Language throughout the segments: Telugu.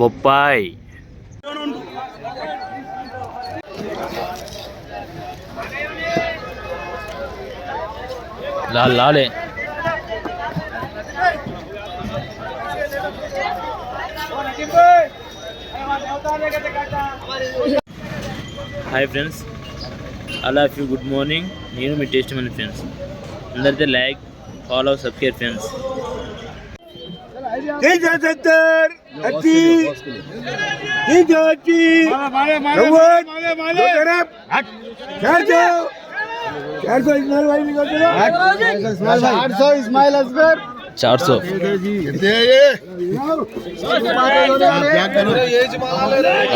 బొప్పాయి లాల్ లాలే హాయ్ ఫ్రెండ్స్, అలా యూ గుడ్ మార్నింగ్. నేను మీ టేస్ట్ మనీ ఫ్రెండ్స్. అందరితో లైక్, ఫాలో, సబ్స్క్రైబ్ ఫ్రెండ్స్. चारसौ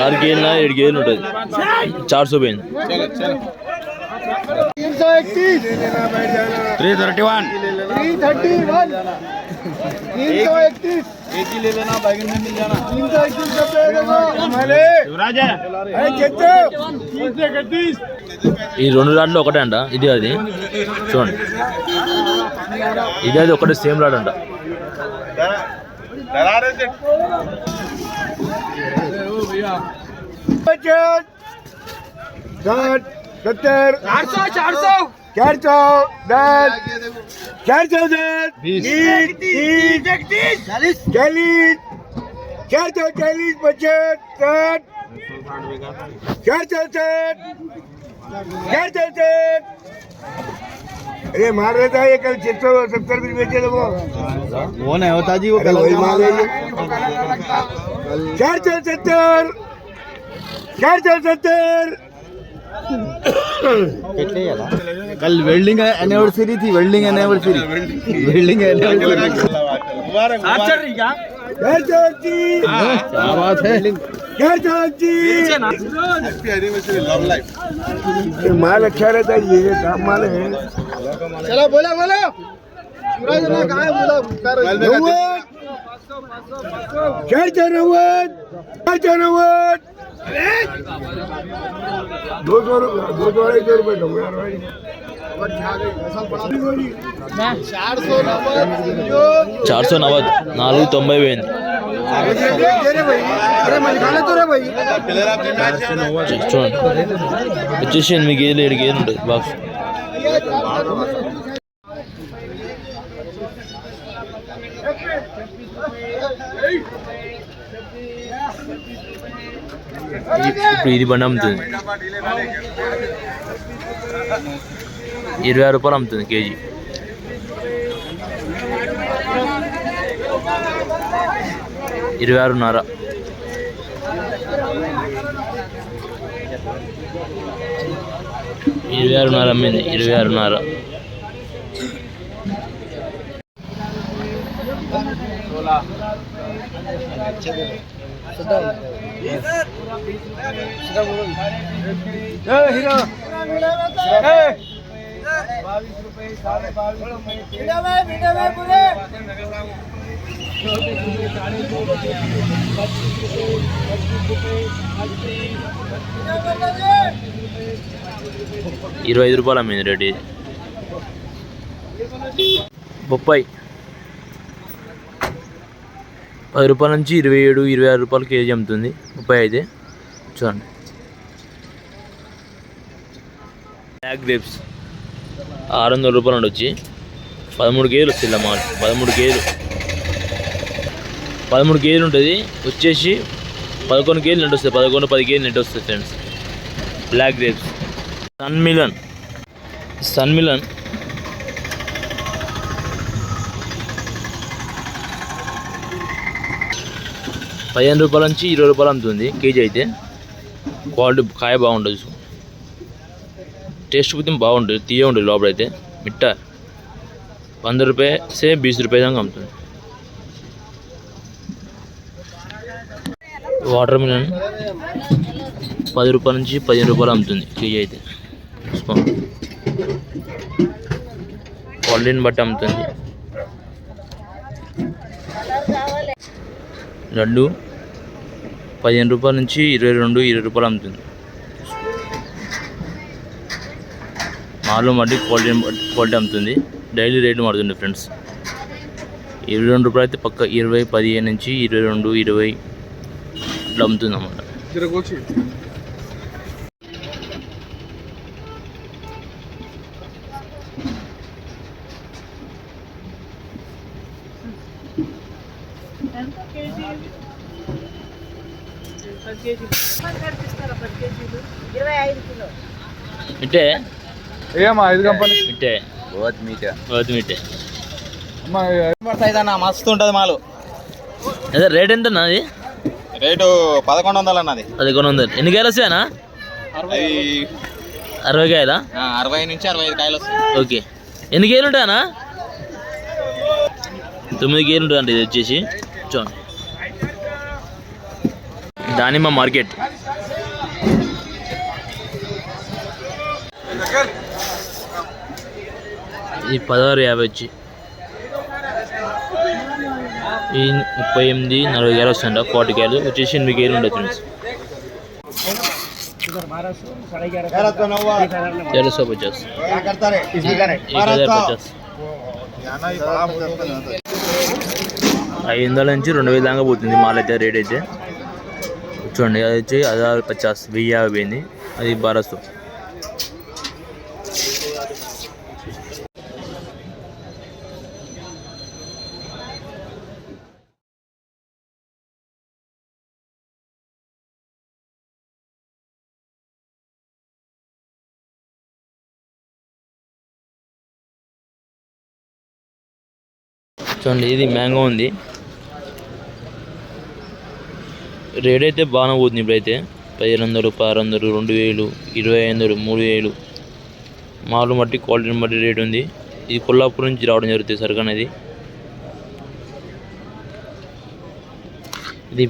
आर गेल ना 8 गेल ఉంటుంది 400 పోయింది 331 एक ही ले लेना, बैगन में मिल जाना 331 का पे देखो युवराज है ए చెట్టు 331 ఈ రెండు లాడ్లు ఒకటే అంట. ఇది అది చూడండి, ఇది అది ఒకటే సేమ్ లాడ్ అంట. अरे मार रहे था ये कल 670 भी बेचे लोगों वो नहीं होता जी, वो कल वही मार रहे 470 कल वेल्डिंग एनिवर्सरी थी, वेल्डिंग एनिवर्सरी क्या बात है। माल अच्छा रहता है, ये काम माल है। चलो बोला दो सौ 250 रुपये दो यार भाई। 490 490 పోయింది. చూడండి వచ్చేసి 8 గేదెలు 7 గేదెలు ఉంటుంది బాక్స్. ఇప్పుడు ఇది బండి అమ్ముతుంది 26 రూపాయలు అమ్ముతుంది కేజీ. ఇరవై 26.5 26.5 అమ్మింది 26.5. ₹25 అమ్మింది రెడ్డి. బొప్పాయి 10 రూపాయల నుంచి 27, 26 రూపాయలు కేజీ అమ్ముతుంది బొప్పాయి అయితే. చూడండి బ్లాక్ గ్రేప్స్ 600 రూపాయలు ఉండొచ్చి 13 కేజీలు వస్తాయి. ఇలా మాట 13 కేజీలు ఉంటుంది. వచ్చేసి 11 కేజీలు నెట్ వస్తాయి, 11-10 కేజీలు నెట్ వస్తాయి ఫ్రెండ్స్. Black grapes. సన్ మిలన్ 15 రూపాయల నుంచి 20 రూపాయలు అమ్ముతుంది కేజీ అయితే. క్వాలిటీ కాయ బాగుంటుంది, టేస్ట్ కూడా బాగుంటుంది, తీయ ఉంటుంది లోపల అయితే. మిట్టా 15 रुपये से 20 रुपये దాకా అమ్ముతుంది. వాటర్ మిలన్ 10 రూపాయల నుంచి 15 రూపాయలు అమ్ముతుంది కేజీ అయితే. క్వాలిటీని బట్టి అమ్ముతుంది. లడ్డు 15 రూపాయల నుంచి 22-20 రూపాయలు అమ్ముతుంది. మాలో మట్టి క్వాలిటీ అమ్ముతుంది. డైలీ రేటు మారుతుంది ఫ్రెండ్స్. రూ. 22 అయితే పక్క 20, 15 నుంచి 22, 20 అట్లా అమ్ముతుంది అన్నమాట. ఇట్టే ఏమా 5 కంపెనీ ఇట్టే మీటే మస్తు ఉంటుంది మాలు. అదే రేట్ ఎంత అది? రేటు 1100 అన్నది. 1100. ఎన్ని కాయలు వస్తాయనా? 60 కాయలా? 60 నుంచి 65 కాయలు వస్తాయి. ఓకే. ఎన్ని కేజీలు ఉంటాయనా? 9 కేజీలు ఉంటుంది. ఇది వచ్చేసి చూడండి దానిమ్మ మార్కెట్. ఇది 16.50 వచ్చి ఈ 38, 40 కాయలు వస్తుంట. 40 కాయలు వచ్చేసి 8 కేజీలు ఉంటుంది ఫ్రెండ్స్. तेरह सौ 50 500 నుంచి 2000 దాకా పోతుంది మాల్ అయితే. రేట్ అయితే చూడండి అది వచ్చి 1050, 1050 పోయింది. అది 1200. చూడండి ఇది మ్యాంగో ఉంది. రేట్ అయితే బాగానే పోతుంది ఇప్పుడైతే. 1500, 1600, 2000, 2500, 3000 మాలు బట్టి క్వాలిటీని బట్టి రేట్ ఉంది. ఇది కొల్లాపూర్ నుంచి రావడం జరుగుతుంది సరుకు అనేది. ఇది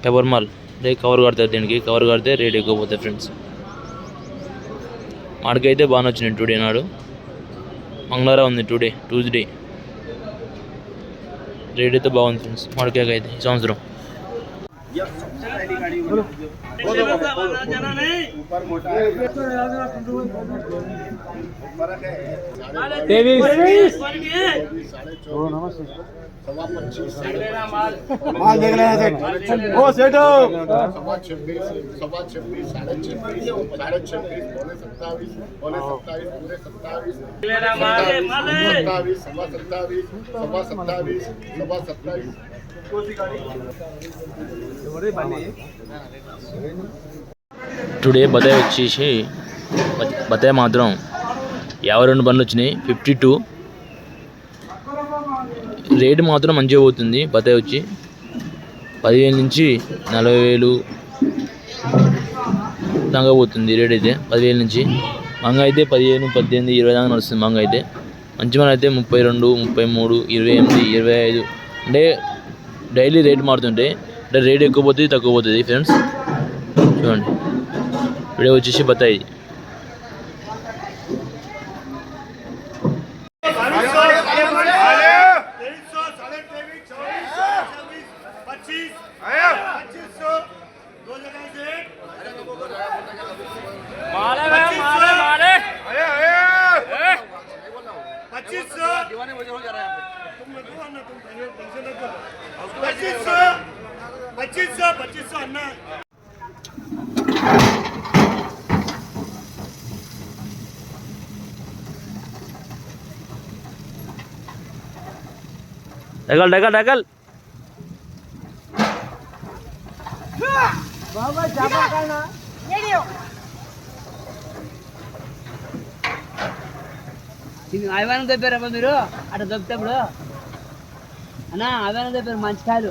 పేపర్ మాల్ అంటే కవర్ కడతారు. దీనికి కవర్ కడితే రేట్ ఎక్కువ పోతుంది ఫ్రెండ్స్. మాడికైతే బాగానే వచ్చినాయి టుడే నాడు. మంగళవారం ఉంది టుడే ట్యూస్డే. రేట్ అయితే బాగుంది ఫ్రెండ్స్ మామిడికాయ అయితే ఈ సంవత్సరం. టుడే బత్తాయి వచ్చేసి బత్తాయి మాత్రం 52 బండ్లు వచ్చినాయి. 52. రేటు మాత్రం మంచిగా పోతుంది. బత్తాయి వచ్చి 10,000 నుంచి 40,000 దాకా పోతుంది రేట్ అయితే. 10,000 నుంచి. మంగ అయితే 15, 18, 20 దాకా నడుస్తుంది. మంగ అయితే మంచి మన అయితే 32, 33, 28, 25 అంటే డైలీ రేట్ మారుతుంటాయి. అంటే రేట్ ఎక్కువ పోతుంది తక్కువ పోతుంది ఫ్రెండ్స్. చూడండి ఇప్పుడే వచ్చేసి బత్తాయి. డగల్ డగల్ డగల్ అవేనా దొప్పారమ్మా మీరు అట్లా దొప్పినప్పుడు అన్నా అవేనా దొప్పారు మంచి కాయలు